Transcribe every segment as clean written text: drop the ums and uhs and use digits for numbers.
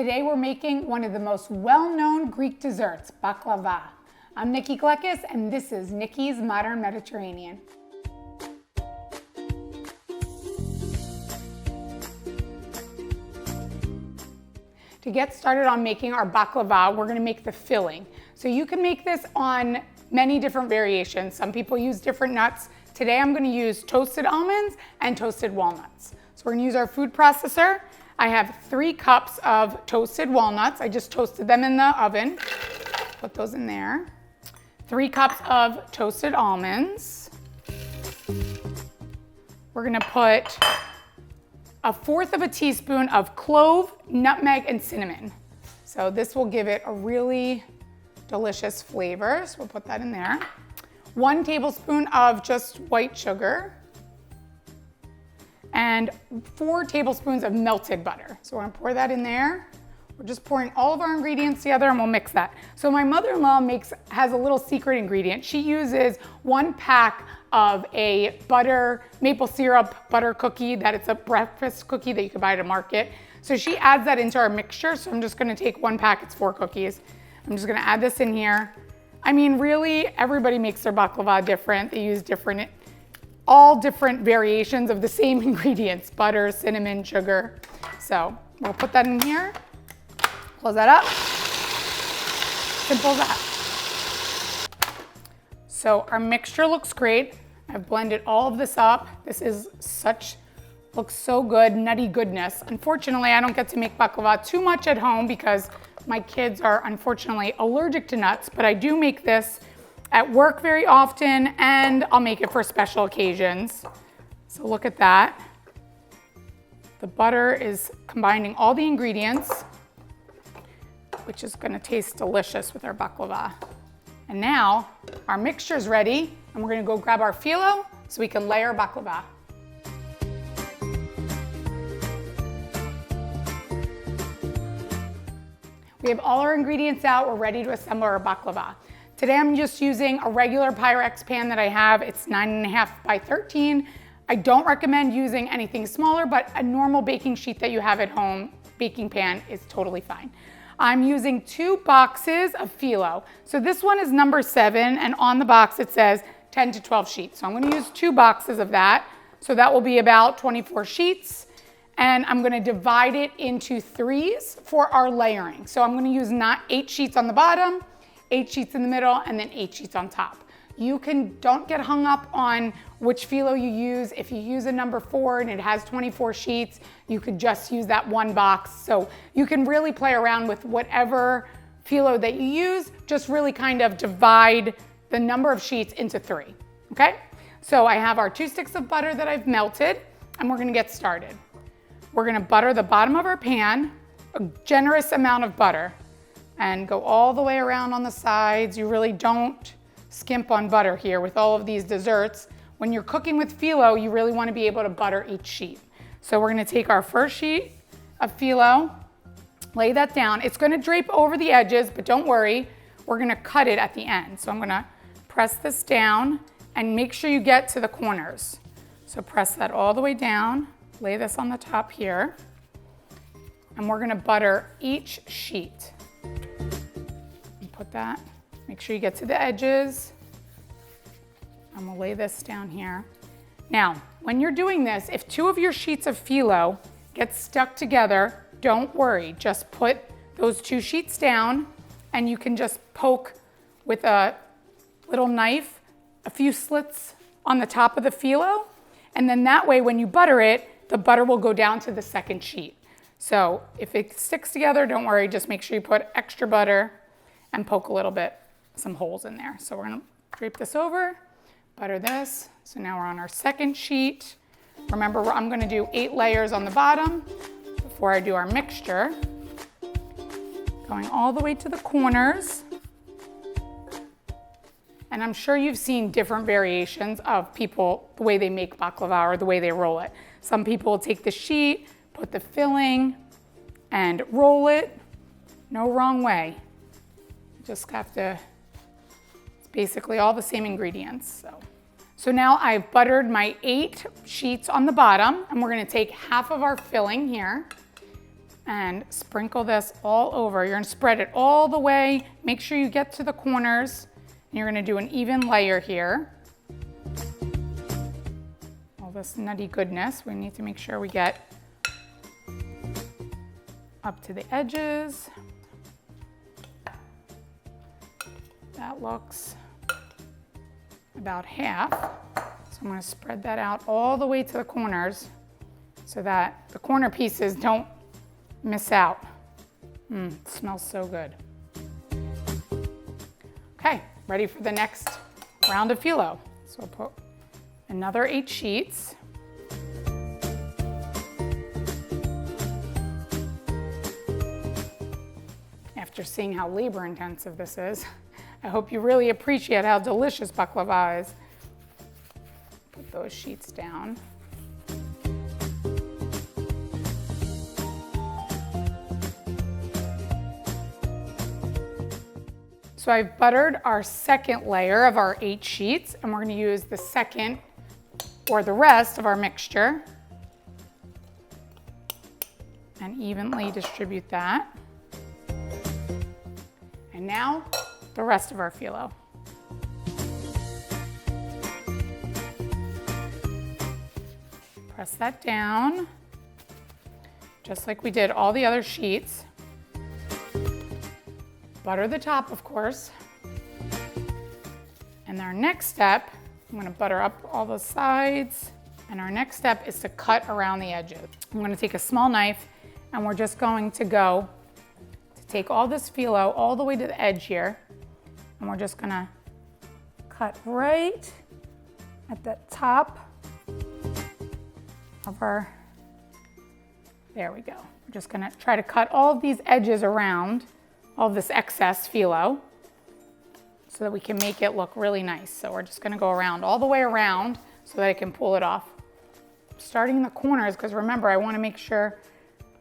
Today we're making one of the most well-known Greek desserts, baklava. I'm Nikki and this is Nikki's Modern Mediterranean. To get started on making our baklava, we're gonna make the filling. So you can make this on many different variations. Some people use different nuts. Today I'm gonna use toasted almonds and toasted walnuts. So we're gonna use our food processor. I have 3 cups of toasted walnuts. I just toasted them in the oven. Put those in there. 3 cups of toasted almonds. We're gonna put 1/4 teaspoon of clove, nutmeg, and cinnamon. So this will give it a really delicious flavor. So we'll put that in there. 1 tablespoon of just white sugar. And 4 tablespoons of melted butter. So we're gonna pour that in there. We're just pouring all of our ingredients together and we'll mix that. So my mother-in-law has a little secret ingredient. She uses 1 pack of a maple syrup butter cookie that it's a breakfast cookie that you can buy at a market. So she adds that into our mixture. So I'm just gonna take 1 pack, it's 4 cookies. I'm just gonna add this in here. I mean, really, everybody makes their baklava different. They use all different variations of the same ingredients, butter, cinnamon, sugar. So we'll put that in here, close that up, simple as that. So our mixture looks great. I've blended all of this up. This is looks so good, nutty goodness. Unfortunately, I don't get to make baklava too much at home because my kids are unfortunately allergic to nuts, but I do make this at work very often, and I'll make it for special occasions. So look at that. The butter is combining all the ingredients, which is gonna taste delicious with our baklava. And now our mixture is ready, and we're gonna go grab our phyllo so we can layer baklava. We have all our ingredients out. We're ready to assemble our baklava. Today I'm just using a regular Pyrex pan that I have. It's 9.5 by 13. I don't recommend using anything smaller, but a normal baking sheet that you have at home, baking pan, is totally fine. I'm using 2 boxes of phyllo. So this one is number 7, and on the box it says 10 to 12 sheets. So I'm gonna use 2 boxes of that. So that will be about 24 sheets. And I'm gonna divide it into 3s for our layering. So I'm gonna use not 8 sheets on the bottom, 8 sheets in the middle, and then 8 sheets on top. Don't get hung up on which phyllo you use. If you use a number 4 and it has 24 sheets, you could just use that 1 box. So you can really play around with whatever phyllo that you use, just really kind of divide the number of sheets into 3, okay? So I have our 2 sticks of butter that I've melted, and we're gonna get started. We're gonna butter the bottom of our pan, a generous amount of butter, and go all the way around on the sides. You really don't skimp on butter here with all of these desserts. When you're cooking with phyllo, you really wanna be able to butter each sheet. So we're gonna take our first sheet of phyllo, lay that down. It's gonna drape over the edges, but don't worry, we're gonna cut it at the end. So I'm gonna press this down and make sure you get to the corners. So press that all the way down, lay this on the top here, and we're gonna butter each sheet. Put that, make sure you get to the edges. I'm gonna lay this down here. Now, when you're doing this, if 2 of your sheets of phyllo get stuck together, don't worry. Just put those 2 sheets down and you can just poke with a little knife a few slits on the top of the phyllo, and then that way when you butter it, the butter will go down to the 2nd sheet. So if it sticks together, don't worry, just make sure you put extra butter and poke a little bit, some holes in there. So we're gonna drape this over, butter this. So now we're on our 2nd sheet. Remember, I'm gonna do 8 layers on the bottom before I do our mixture. Going all the way to the corners. And I'm sure you've seen different variations of people, the way they make baklava or the way they roll it. Some people will take the sheet, put the filling, and roll it. No wrong way. Just have to, it's basically all the same ingredients. So now I've buttered my 8 sheets on the bottom, and we're gonna take half of our filling here, and sprinkle this all over. You're gonna spread it all the way. Make sure you get to the corners. And you're gonna do an even layer here. All this nutty goodness, we need to make sure we get up to the edges. That looks about half. So I'm gonna spread that out all the way to the corners so that the corner pieces don't miss out. It smells so good. Okay, ready for the next round of phyllo. So I'll put another 8 sheets. After seeing how labor intensive this is, I hope you really appreciate how delicious baklava is. Put those sheets down. So I've buttered our second layer of our 8 sheets, and we're gonna use the second or the rest of our mixture and evenly distribute that. And now the rest of our phyllo. Press that down, just like we did all the other sheets. Butter the top, of course. And our next step, I'm gonna butter up all the sides. And our next step is to cut around the edges. I'm gonna take a small knife and we're just going to go to take all this phyllo all the way to the edge here. And we're just gonna cut right at the top of our, there we go. We're just gonna try to cut all of these edges around all this excess phyllo so that we can make it look really nice. So we're just gonna go around, all the way around so that I can pull it off. Starting in the corners, because remember, I wanna make sure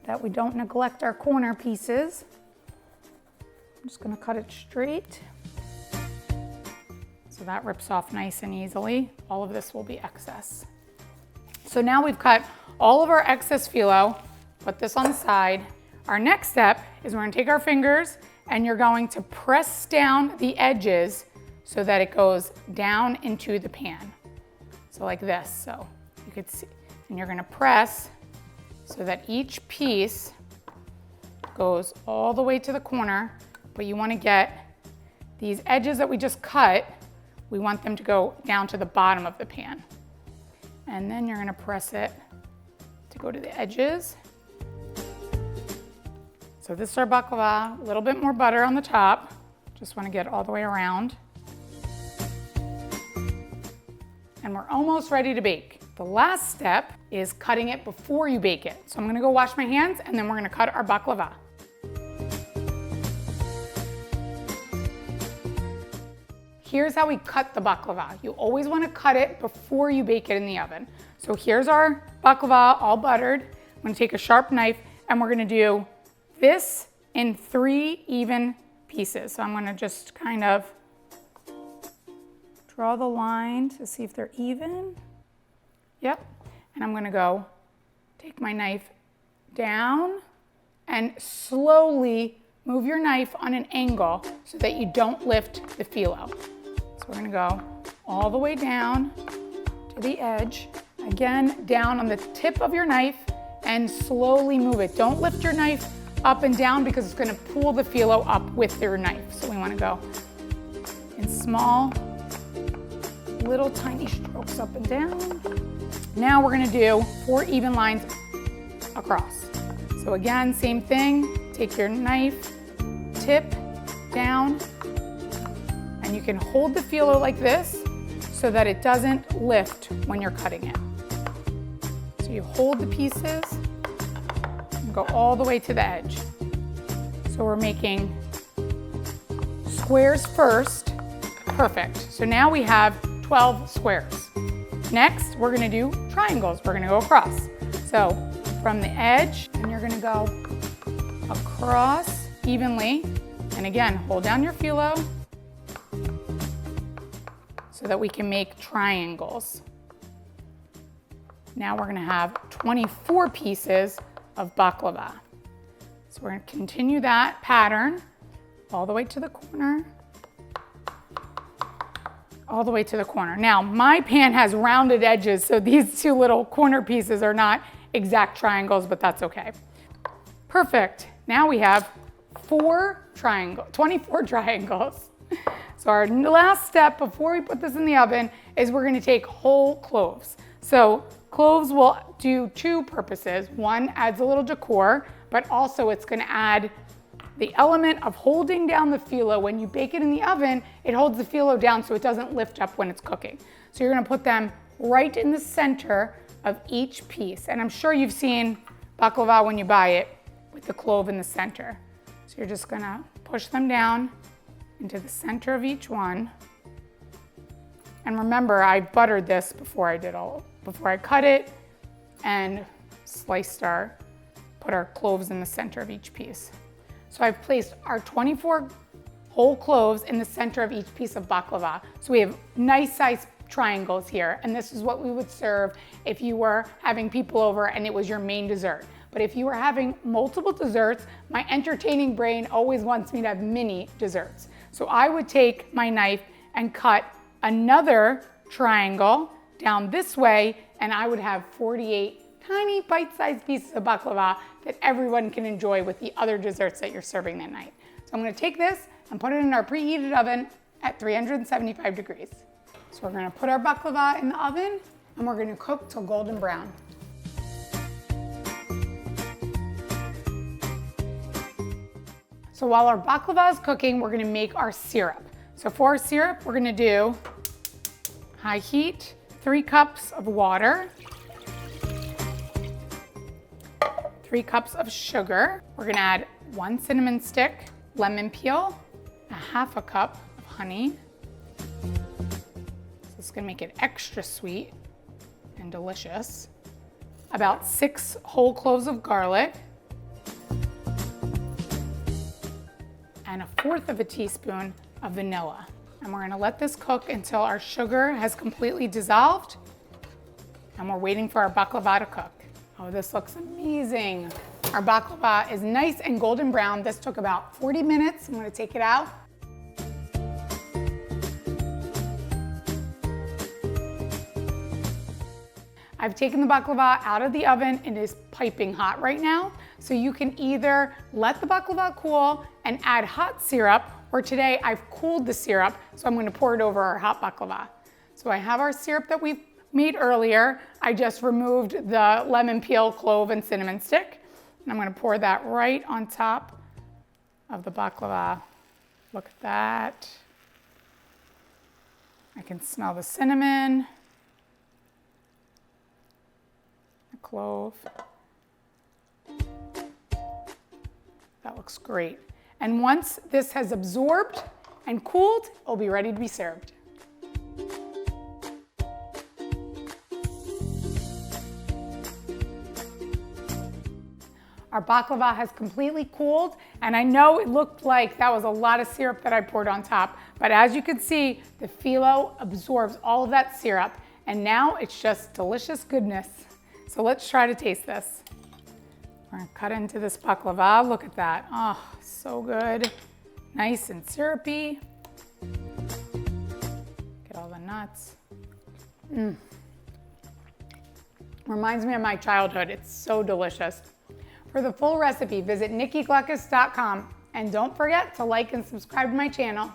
that we don't neglect our corner pieces. I'm just gonna cut it straight. So that rips off nice and easily. All of this will be excess. So now we've cut all of our excess phyllo, put this on the side. Our next step is we're gonna take our fingers and you're going to press down the edges so that it goes down into the pan. So like this, so you could see. And you're gonna press so that each piece goes all the way to the corner, but you wanna get these edges that we just cut, we want them to go down to the bottom of the pan. And then you're gonna press it to go to the edges. So this is our baklava, a little bit more butter on the top. Just wanna get all the way around. And we're almost ready to bake. The last step is cutting it before you bake it. So I'm gonna go wash my hands and then we're gonna cut our baklava. Here's how we cut the baklava. You always wanna cut it before you bake it in the oven. So here's our baklava, all buttered. I'm gonna take a sharp knife and we're gonna do this in 3 even pieces. So I'm gonna just kind of draw the line to see if they're even. Yep, and I'm gonna go take my knife down and slowly move your knife on an angle so that you don't lift the phyllo. So we're gonna go all the way down to the edge. Again, down on the tip of your knife and slowly move it. Don't lift your knife up and down because it's gonna pull the phyllo up with your knife. So we wanna go in small, little tiny strokes up and down. Now we're gonna do 4 even lines across. So again, same thing, take your knife, tip down, and you can hold the phyllo like this so that it doesn't lift when you're cutting it. So you hold the pieces and go all the way to the edge. So we're making squares first, perfect. So now we have 12 squares. Next, we're gonna do triangles. We're gonna go across. So from the edge, and you're gonna go across evenly. And again, hold down your phyllo so that we can make triangles. Now we're gonna have 24 pieces of baklava. So we're gonna continue that pattern all the way to the corner. All the way to the corner. Now, my pan has rounded edges, so these two little corner pieces are not exact triangles, but that's okay. Perfect. Now we have 24 triangles. So our last step before we put this in the oven is we're gonna take whole cloves. So cloves will do two purposes. One, adds a little decor, but also it's gonna add the element of holding down the phyllo. When you bake it in the oven, it holds the phyllo down so it doesn't lift up when it's cooking. So you're gonna put them right in the center of each piece. And I'm sure you've seen baklava when you buy it with the clove in the center. So you're just gonna push them down into the center of each one. And remember, I buttered this before I cut it and put our cloves in the center of each piece. So I've placed our 24 whole cloves in the center of each piece of baklava. So we have nice sized triangles here, and this is what we would serve if you were having people over and it was your main dessert. But if you were having multiple desserts, my entertaining brain always wants me to have mini desserts. So I would take my knife and cut another triangle down this way, and I would have 48 tiny bite-sized pieces of baklava that everyone can enjoy with the other desserts that you're serving that night. So I'm gonna take this and put it in our preheated oven at 375 degrees. So we're gonna put our baklava in the oven and we're gonna cook till golden brown. So while our baklava is cooking, we're gonna make our syrup. So for our syrup, we're gonna do high heat, 3 cups of water, 3 cups of sugar. We're gonna add 1 cinnamon stick, lemon peel, 1/2 cup of honey. So it's gonna make it extra sweet and delicious. About 6 whole cloves of garlic, and 1/4 teaspoon of vanilla. And we're gonna let this cook until our sugar has completely dissolved, and we're waiting for our baklava to cook. Oh, this looks amazing. Our baklava is nice and golden brown. This took about 40 minutes. I'm gonna take it out. I've taken the baklava out of the oven. It is piping hot right now. So you can either let the baklava cool and add hot syrup, or today I've cooled the syrup, so I'm gonna pour it over our hot baklava. So I have our syrup that we've made earlier. I just removed the lemon peel, clove, and cinnamon stick. And I'm gonna pour that right on top of the baklava. Look at that. I can smell the cinnamon, the clove. That looks great. And once this has absorbed and cooled, it'll be ready to be served. Our baklava has completely cooled, and I know it looked like that was a lot of syrup that I poured on top, but as you can see, the phyllo absorbs all of that syrup, and now it's just delicious goodness. So let's try to taste this. We're gonna cut into this baklava. Look at that. Oh, so good. Nice and syrupy. Get all the nuts. Reminds me of my childhood. It's so delicious. For the full recipe, visit nikkigluckus.com, and don't forget to like and subscribe to my channel.